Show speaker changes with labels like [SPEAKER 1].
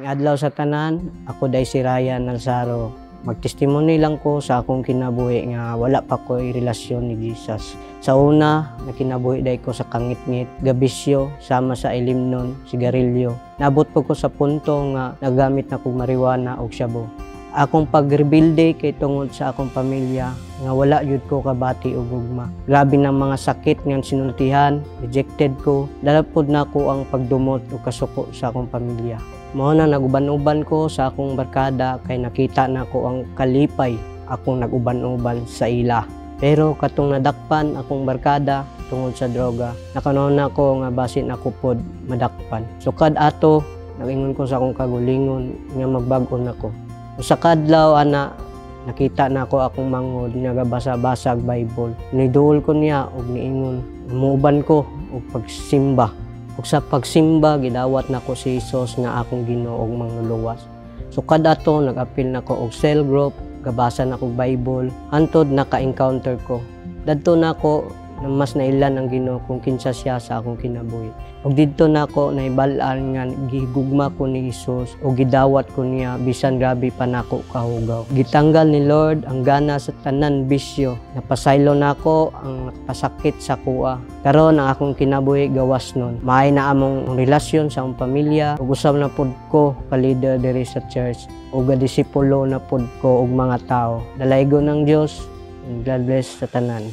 [SPEAKER 1] Adlaw sa tanan, ako day si Ryan Alzaro. Magtestimony lang ko sa akong kinabuhi nga wala pa ko relasyon ni Jesus. Sa una, nakinabuhi day ko sa kangit-ngit, gabisyo, sama sa ilimnon, sigarilyo. Nabot po ko sa punto nga nagamit na kong marijuana o shabu. Akong pagrebilde kay tungod sa akong pamilya nga wala yun ko kabati o gugma. Grabe ng mga sakit nga sinultihan, rejected ko, dalapod na ko ang pagdumot o kasuko sa akong pamilya. Mao na naguban-uban ko sa akong barkada kay nakita na ko ang kalipay akong naguban-uban sa ila. Pero katong nadakpan akong barkada tungod sa droga, nakanaon na ko nga basin ako pod madakpan. Sukad ato, nagingon ko sa akong kagulingon nga magbag-o na ko. Sa kadlaw ana nakita na ko akong mangod nga gabasa-basag Bible. Niduol ko niya og niingon, muuban ko og pagsimba. Ug sa pagsimba gidawat na ko si Jesus nga akong Ginoo og mangluluwas. So kada ato nag-apil na ko og cell group, gabasa na ko Bible, hantod naka-encounter ko. Dadto na ko na mas nailan ang Ginoo kung kinsa siya sa akong kinabuhi. Ug didto na ko naibal-an nga gihigugma ko ni Jesus ug gidawat ko niya bisan grabe pa nako kahugaw. Gitanggal ni Lord ang gana sa tanan bisyo. Napasaylo nako ang pasakit sa kuha. Karon ang akong kinabuhi gawas nun. Maay na among relasyon sa akong pamilya ug usab na pud ko ka leader diri sa church ug disipulo na pud ko og mga tao. Dalaygon ng Dios. God bless sa tanan.